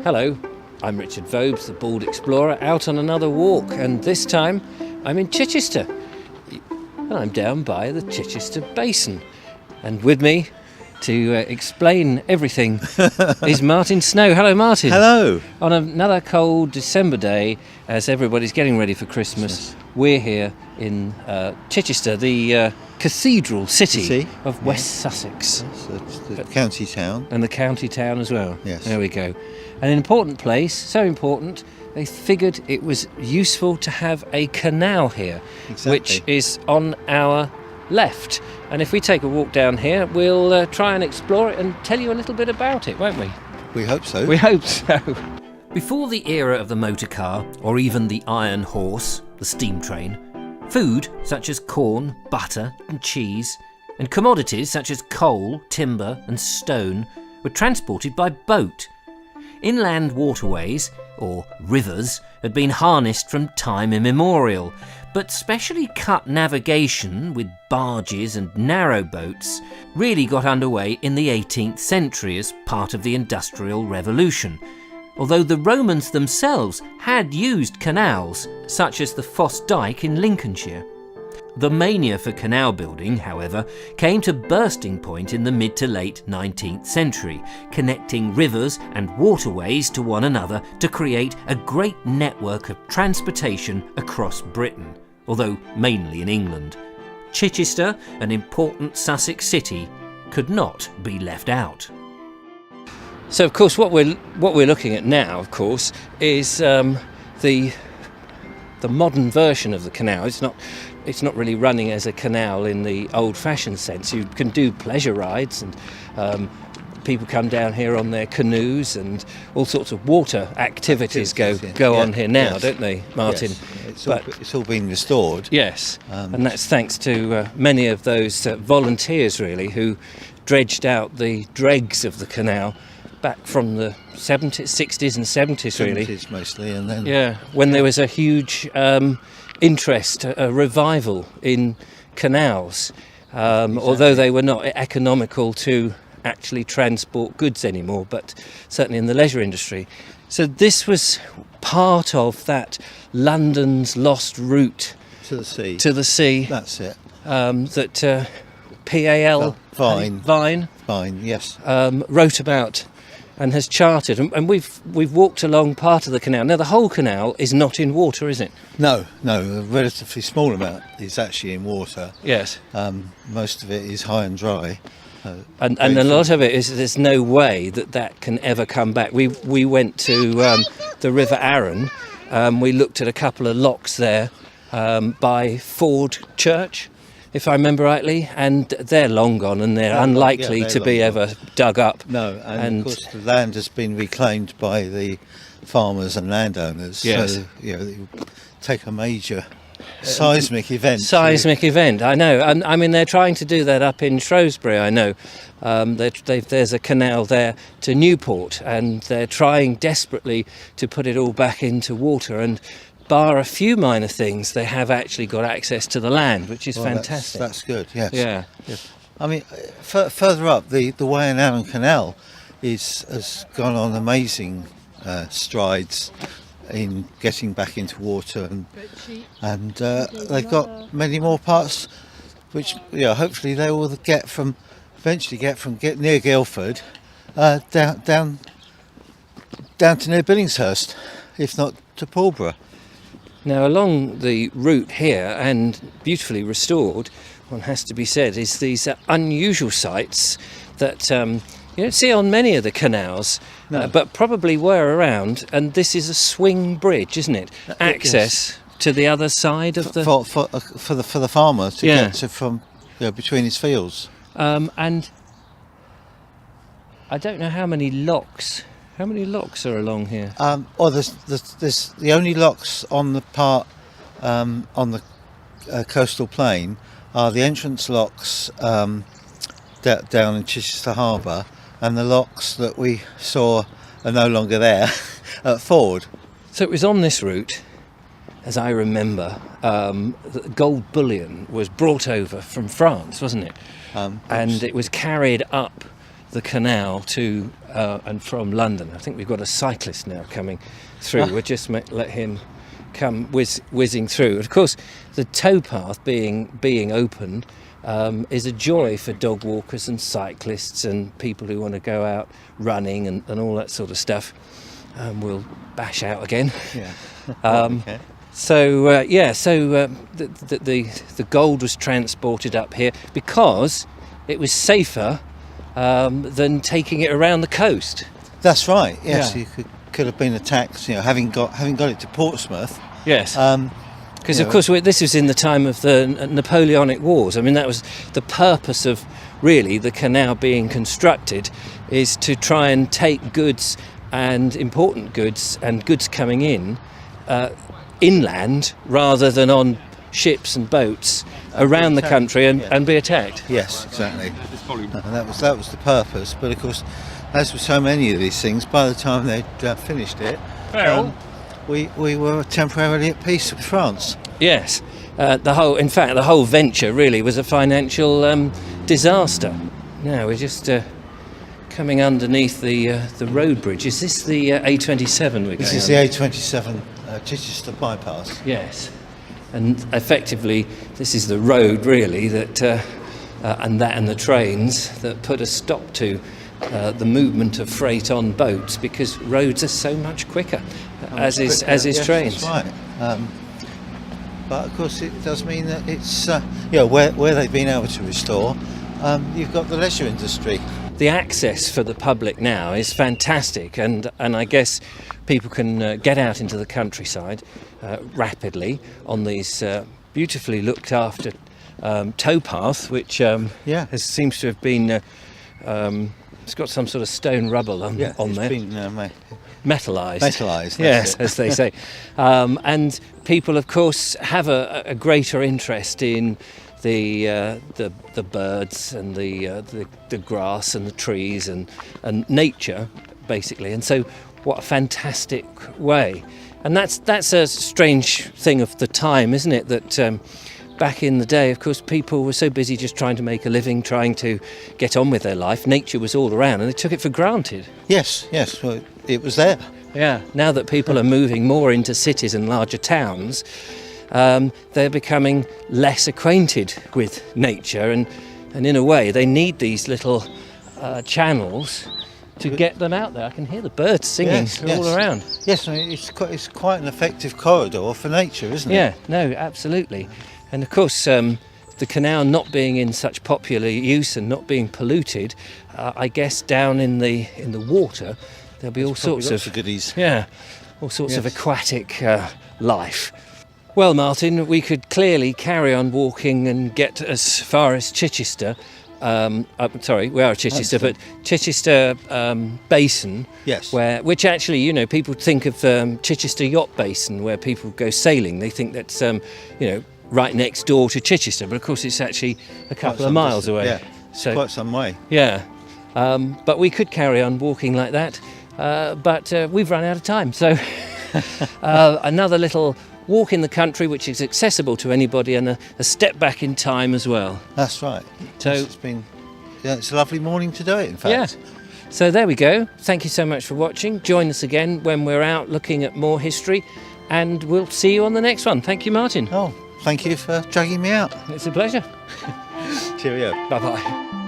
Hello, I'm Richard Vobes, the Bald Explorer, out on another walk, and this time I'm in Chichester. And I'm down by the Chichester Basin. And with me to explain everything is Martin Snow. Hello, Martin. Hello. On another cold December day, as everybody's getting ready for Christmas, we're here in Chichester, the cathedral city of West Sussex. Yes, it's the county town. And the county town as well. Yes. There we go. An important place, so important, they figured it was useful to have a canal here, which is on our left. And if we take a walk down here, we'll try and explore it and tell you a little bit about it, won't we? We hope so. We hope so. Before the era of the motor car, or even the iron horse, the steam train, food such as corn, butter and cheese, and commodities such as coal, timber and stone were transported by boat. Inland waterways, or rivers, had been harnessed from time immemorial, but specially cut navigation with barges and narrow boats really got underway in the 18th century as part of the Industrial Revolution, although the Romans themselves had used canals, such as the Foss Dyke in Lincolnshire. The mania for canal building, however, came to bursting point in the mid to late 19th century, connecting rivers and waterways to one another to create a great network of transportation across Britain, although mainly in England. Chichester, an important Sussex city, could not be left out. So, of course, what we're looking at now, of course, is the modern version of the canal. It's not really running as a canal in the old-fashioned sense. You can do pleasure rides, and people come down here on their canoes, and all sorts of water activities go on here now, don't they, Martin? Yes. It's all been restored. Yes, and that's thanks to many of those volunteers, really, who dredged out the dregs of the canal back from the 70s, 60s and 70s, really. 70s mostly, and then... when there was a huge interest, a revival in canals, although they were not economical to actually transport goods anymore, but certainly in the leisure industry. So this was part of that London's lost route to the sea. To the sea. That's it. That PAL Vine, yes, wrote about and has charted, and we've walked along part of the canal. Now the whole canal is not in water, is it? No, a relatively small amount is actually in water. Yes. Most of it is high and dry. And a lot of it is, there's no way that can ever come back. We went to the River Arun. We looked at a couple of locks there by Ford Church, if I remember rightly, and they're long gone, and they're unlikely to be ever dug up. No, and of course the land has been reclaimed by the farmers and landowners. Yes. So it would take a major seismic event. I know. And I mean, they're trying to do that up in Shrewsbury, I know. There's a canal there to Newport, and they're trying desperately to put it all back into water, and bar a few minor things, they have actually got access to the land, which is fantastic. That's good, yes. Yeah. Yes. I mean, further up, the Way and Arun Canal has gone on amazing strides in getting back into water, and they've got many more parts, which hopefully they will eventually get from near Guildford down to near Billingshurst, if not to Pulborough. Now, along the route here, and beautifully restored, one has to be said, is these unusual sites that you don't see on many of the canals, but probably were around. And this is a swing bridge, isn't it? Access to the other side of the... For the farmer to get to from between his fields. And I don't know how many locks... How many locks are along here? There's the only locks on the part on the coastal plain are the entrance locks down in Chichester Harbour, and the locks that we saw are no longer there at Ford. So it was on this route, as I remember, that gold bullion was brought over from France, wasn't it? And it was carried up the canal to and from London. I think we've got a cyclist now coming through. We'll just let him come whizzing through. Of course, the towpath being open is a joy for dog walkers and cyclists and people who want to go out running and all that sort of stuff. We'll bash out again. Yeah. Okay. So the gold was transported up here because it was safer than taking it around the coast. That's right. Yes, Yeah. you could have been attacked. Having got it to Portsmouth. Yes. Because of course this was in the time of the Napoleonic Wars. I mean, that was the purpose of really the canal being constructed, is to try and take goods and important goods and goods coming in inland rather than on ships and boats around the country and be attacked. Yes, exactly. And that was the purpose. But of course, as with so many of these things, by the time they'd finished it, we were temporarily at peace with France. Yes, the whole venture really was a financial disaster. Now we're just coming underneath the road bridge. Is this the A27 we're going? This is the A27 Chichester bypass. Yes, and effectively this is the road really that and the trains that put a stop to the movement of freight on boats, because roads are so much quicker, as is trains. That's right. But of course it does mean that it's where they've been able to restore. You've got the leisure industry. The access for the public now is fantastic, and I guess people can get out into the countryside rapidly on these beautifully looked after towpath, which seems to have been it's got some sort of stone rubble on there. Been metalised. Metalised, yes, as they say. And people, of course, have a greater interest in the birds and the grass and the trees and nature, basically. And so, what a fantastic way! And that's a strange thing of the time, isn't it? That back in the day, of course, people were so busy just trying to make a living, trying to get on with their life. Nature was all around, and they took it for granted. Yes. Well, it was there. Yeah. Now that people are moving more into cities and larger towns, they're becoming less acquainted with nature, and in a way they need these little channels to get them out there. I can hear the birds singing all around. Yes, I mean, it's quite an effective corridor for nature, isn't it? Yeah, no, absolutely. And of course, the canal not being in such popular use and not being polluted, I guess down in the water there'll be all sorts of goodies. Yeah, all sorts of aquatic life. Well, Martin, we could clearly carry on walking and get as far as Chichester. We are at Chichester, but Chichester Basin. Yes. Which actually, people think of Chichester Yacht Basin, where people go sailing. They think that's, right next door to Chichester, but of course it's actually a couple of miles away. Yeah, so quite some way. Yeah, but we could carry on walking like that, but we've run out of time. So another little walk in the country, which is accessible to anybody, and a step back in time as well. That's right. So it's a lovely morning to do it, in fact. Yeah. So there we go. Thank you so much for watching. Join us again when we're out looking at more history, and we'll see you on the next one. Thank you, Martin. Oh, thank you for dragging me out. It's a pleasure. Cheerio. Bye-bye.